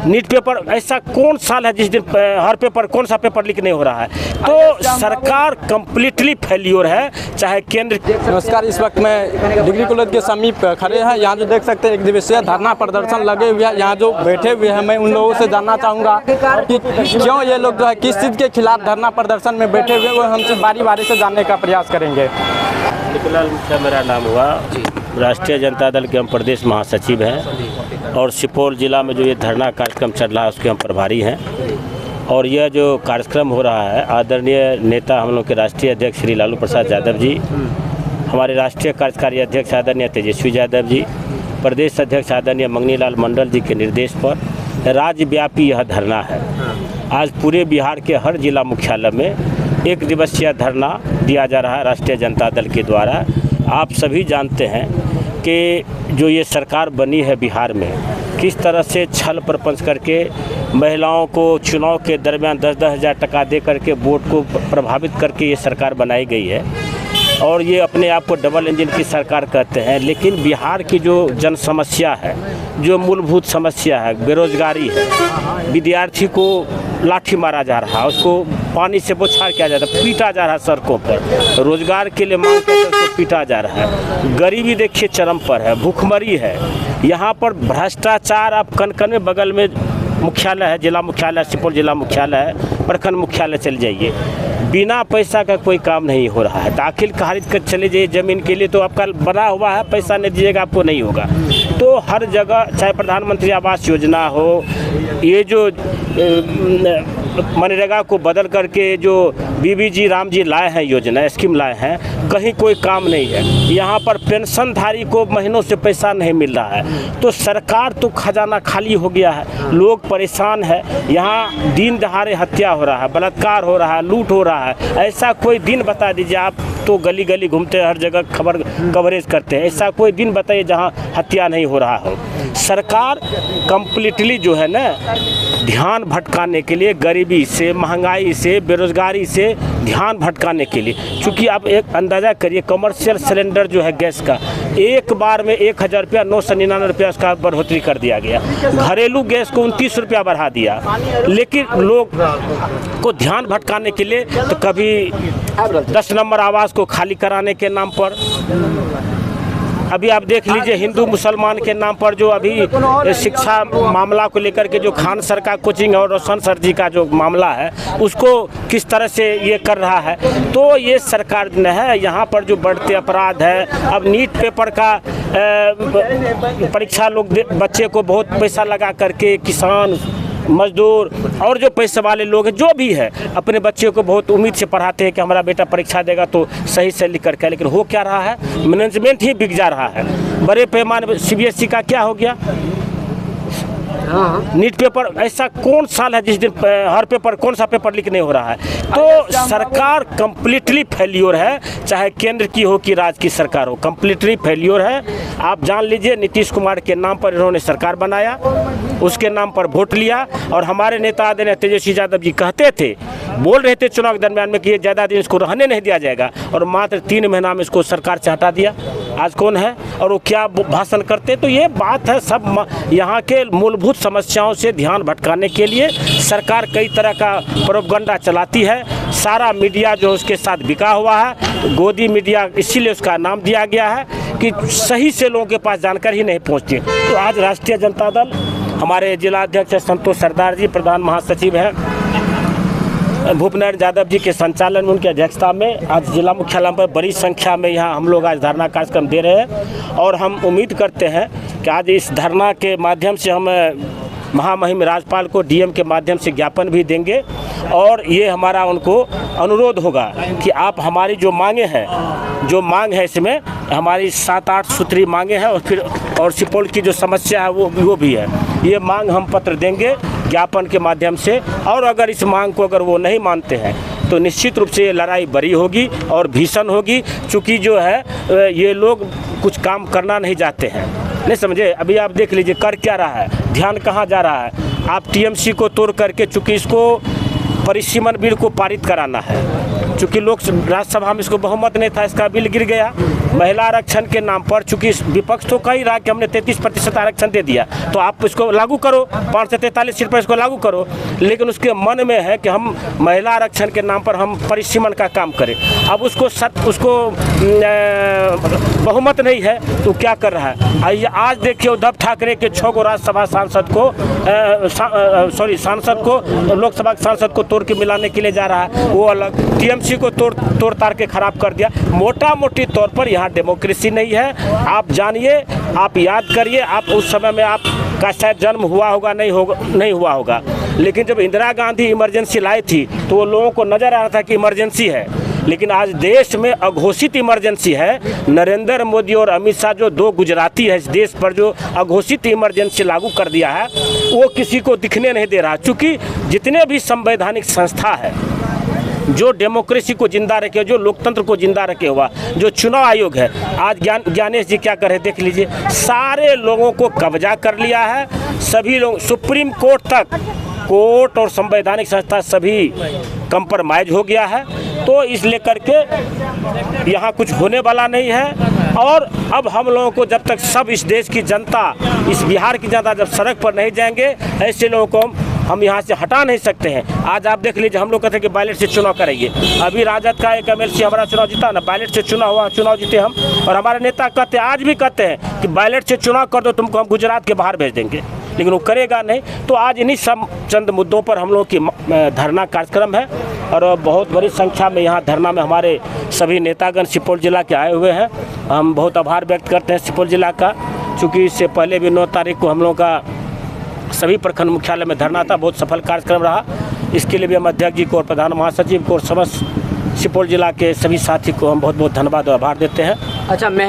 NEET paper ऐसा कौन साल है जिस दिन हर पेपर कौन सा पेपर लीक नहीं हो रहा है? तो सरकार कंप्लीटली फेल्योर है, चाहे केंद्र। नमस्कार, इस वक्त मैं डिग्री कॉलेज के समीप खड़े हैं। यहाँ जो देख सकते हैं एक दिवसीय धरना प्रदर्शन लगे हुए हैं। यहाँ जो बैठे हुए हैं मैं उन लोगों से जानना चाहूँगा कि क्यों ये लोग जो है किस चीज़ के खिलाफ धरना प्रदर्शन में बैठे हुए, वो हमसे बारी बारी से जानने का प्रयास करेंगे। मेरा नाम हुआ, राष्ट्रीय जनता दल के हम प्रदेश महासचिव हैं और सुपौल जिला में जो ये धरना कार्यक्रम चल रहा है उसके हम प्रभारी हैं। और यह जो कार्यक्रम हो रहा है, आदरणीय नेता हम लोग के राष्ट्रीय अध्यक्ष श्री लालू प्रसाद यादव जी, हमारे राष्ट्रीय कार्यकारी अध्यक्ष आदरणीय तेजस्वी यादव जी, प्रदेश अध्यक्ष आदरणीय मंगनी लाल मंडल जी के निर्देश पर राज्यव्यापी यह धरना है। आज पूरे बिहार के हर जिला मुख्यालय में एक दिवसीय धरना दिया जा रहा है राष्ट्रीय जनता दल के द्वारा। आप सभी जानते हैं कि जो ये सरकार बनी है बिहार में, किस तरह से छल प्रपंच करके महिलाओं को चुनाव के दरमियान 10-10 हज़ार टका दे करके वोट को प्रभावित करके ये सरकार बनाई गई है। और ये अपने आप को डबल इंजन की सरकार कहते हैं, लेकिन बिहार की जो जन समस्या है, जो मूलभूत समस्या है, बेरोजगारी है, विद्यार्थी को लाठी मारा जा रहा है, उसको पानी से बौछार किया जाता है, पीटा जा रहा है सड़कों पर, रोजगार के लिए मांग करके उसको पीटा जा रहा है, गरीबी देखिए चरम पर है, भूखमरी है, यहाँ पर भ्रष्टाचार। आप कन-कन में बगल में मुख्यालय है, जिला मुख्यालय सुपौल जिला मुख्यालय है, प्रखंड मुख्यालय चल जाइए, बिना पैसा का कोई काम नहीं हो रहा है। दाखिल खारिज कर चले जाइए ज़मीन के लिए तो आपका बना हुआ है, पैसा नहीं दीजिएगा आपको नहीं होगा। तो हर जगह चाहे प्रधानमंत्री आवास योजना हो, ये जो मनरेगा को बदल करके जो बीबीजी रामजी लाए हैं योजना, स्कीम लाए हैं, कहीं कोई काम नहीं है। यहाँ पर पेंशनधारी को महीनों से पैसा नहीं मिल रहा है। तो सरकार तो खजाना खाली हो गया है, लोग परेशान है। यहाँ दिन दहाड़े हत्या हो रहा है, बलात्कार हो रहा है, लूट हो रहा है। ऐसा कोई दिन बता दीजिए, आप तो गली गली घूमते हैं, हर जगह कवरेज करते हैं, ऐसा कोई दिन बताइए जहाँ हत्या नहीं हो रहा हो। सरकार कंप्लीटली जो है ना, ध्यान भटकाने के लिए, गरीबी से, महंगाई से, बेरोजगारी से ध्यान भटकाने के लिए, क्योंकि आप एक अंदाज़ा करिए, कमर्शियल सिलेंडर जो है गैस का, एक बार में 1000 रुपया 999 रुपया उसका बढ़ोतरी कर दिया गया। घरेलू गैस को 29 रुपया बढ़ा दिया। लेकिन लोग को ध्यान भटकाने के लिए तो कभी 10 नंबर आवास को खाली कराने के नाम पर, अभी आप देख लीजिए हिंदू मुसलमान के नाम पर जो अभी शिक्षा मामला को लेकर के जो खान सर का कोचिंग और रोशन सर जी का जो मामला है, उसको किस तरह से ये कर रहा है। तो ये सरकार न है, यहाँ पर जो बढ़ते अपराध है। अब नीट पेपर का परीक्षा लोग बच्चे को बहुत पैसा लगा करके, किसान, मजदूर और जो पैसे वाले लोग हैं, जो भी है, अपने बच्चे को बहुत उम्मीद से पढ़ाते हैं कि हमारा बेटा परीक्षा देगा तो सही से लिख करके। लेकिन हो क्या रहा है, मैनेजमेंट ही बिक जा रहा है। बड़े पैमाने पर सीबीएसई का क्या हो गया, नीट पेपर ऐसा कौन साल है जिस दिन हर पेपर कौन सा पेपर लीक नहीं हो रहा है? तो सरकार कंप्लीटली फेल्योर है, चाहे केंद्र की हो कि राज्य की सरकार हो, कंप्लीटली फेल्योर है। आप जान लीजिए, नीतीश कुमार के नाम पर इन्होंने सरकार बनाया, उसके नाम पर वोट लिया। और हमारे नेता आदरणीय तेजस्वी यादव जी कहते थे, बोल रहे थे चुनाव के दरमियान में कि ये ज़्यादा दिन इसको रहने नहीं दिया जाएगा, और मात्र 3 महीना में इसको सरकार से हटा दिया। आज कौन है और वो क्या भाषण करते? तो ये बात है, सब यहाँ के मूलभूत समस्याओं से ध्यान भटकाने के लिए सरकार कई तरह का प्रोपगंडा चलाती है। सारा मीडिया जो उसके साथ बिका हुआ है, गोदी मीडिया, इसीलिए उसका नाम दिया गया है कि सही से लोगों के पास जानकारी ही नहीं पहुँचती। तो आज राष्ट्रीय जनता दल, हमारे जिला अध्यक्ष संतोष सरदार जी, प्रधान महासचिव हैं भूपनारायण यादव जी के संचालन में, उनकी अध्यक्षता में आज जिला मुख्यालय पर बड़ी संख्या में यहाँ हम लोग आज धरना कार्यक्रम दे रहे हैं। और हम उम्मीद करते हैं कि आज इस धरना के माध्यम से हम महामहिम राज्यपाल को डीएम के माध्यम से ज्ञापन भी देंगे। और ये हमारा उनको अनुरोध होगा कि आप हमारी जो मांगे हैं, जो मांग है इसमें हमारी 7-8 सूत्री मांगे हैं, और फिर और सुपौल की जो समस्या है वो भी है, ये मांग हम पत्र देंगे ज्ञापन के माध्यम से। और अगर इस मांग को अगर वो नहीं मानते हैं तो निश्चित रूप से ये लड़ाई बड़ी होगी और भीषण होगी, चूँकि जो है ये लोग कुछ काम करना नहीं चाहते हैं, नहीं समझे। अभी आप देख लीजिए कर क्या रहा है, ध्यान कहाँ जा रहा है। आप टीएमसी को तोड़ करके, चूँकि इसको परिसीमन बिल को पारित कराना है, चूँकि लोग राज्यसभा में इसको बहुमत नहीं था, इसका बिल गिर गया। महिला आरक्षण के नाम पर, चूंकि विपक्ष तो कह ही रहा कि हमने 33% आरक्षण दे दिया, तो आप इसको लागू करो, 5 से 43 सीट पर इसको लागू करो, लेकिन उसके मन में है कि हम महिला आरक्षण के नाम पर हम परिसीमन का काम करें। अब उसको बहुमत नहीं है तो क्या कर रहा है। आज देखिए उद्धव ठाकरे के 6 गो राज्यसभा सांसद को लोकसभा सांसद को तोड़ के मिलाने के लिए जा रहा है, वो अलग, टीएमसी को तोड़ ताड़ के खराब कर दिया। मोटा मोटी तौर पर यहाँ डेमोक्रेसी नहीं है। आप जानिए, आप याद करिए, आप उस समय में आपका शायद जन्म हुआ होगा, नहीं हुआ होगा, लेकिन जब इंदिरा गांधी इमरजेंसी लाई थी तो वो लोगों को नजर आ रहा था कि इमरजेंसी है, लेकिन आज देश में अघोषित इमरजेंसी है। नरेंद्र मोदी और अमित शाह जो 2 गुजराती है इस देश पर, जो अघोषित इमरजेंसी लागू कर दिया है, वो किसी को दिखने नहीं दे रहा। चूँकि जितने भी संवैधानिक संस्था है जो डेमोक्रेसी को जिंदा रखे, जो लोकतंत्र को जिंदा रखे हुआ, जो चुनाव आयोग है, आज ज्ञानेश जी क्या कर रहे देख लीजिए, सारे लोगों को कब्जा कर लिया है। सभी लोग सुप्रीम कोर्ट तक, कोर्ट और संवैधानिक संस्था सभी कंप्रोमाइज हो गया है। तो इस लेकर के यहाँ कुछ होने वाला नहीं है। और अब हम लोगों को जब तक सब इस देश की जनता, इस बिहार की जनता जब सड़क पर नहीं जाएंगे, ऐसे लोगों को हम यहाँ से हटा नहीं सकते हैं। आज आप देख लीजिए, हम लोग कहते हैं कि बैलेट से चुनाव करेंगे। अभी राजद का एक एमएलसी हमारा चुनाव जीता ना, बैलेट से चुनाव हुआ, चुनाव जीते हम, और हमारे नेता कहते हैं, आज भी कहते हैं कि बैलेट से चुनाव कर दो, तुमको हम गुजरात के बाहर भेज देंगे, लेकिन वो करेगा नहीं। तो आज इन्हीं सब चंद मुद्दों पर हम लोग की धरना कार्यक्रम है, और बहुत बड़ी संख्या में यहाँ धरना में हमारे सभी नेतागण सुपौल जिला के आए हुए हैं। हम बहुत आभार व्यक्त करते हैं सुपौल जिला का, चूँकि इससे पहले भी 9 तारीख को हम लोगों का सभी प्रखंड मुख्यालय में धरना था, बहुत सफल कार्यक्रम रहा। इसके लिए भी हम अध्यक्ष जी को और प्रधान महासचिव को और समस्त सुपौल जिला के सभी साथी को हम बहुत बहुत धन्यवाद और आभार देते हैं। अच्छा, मैं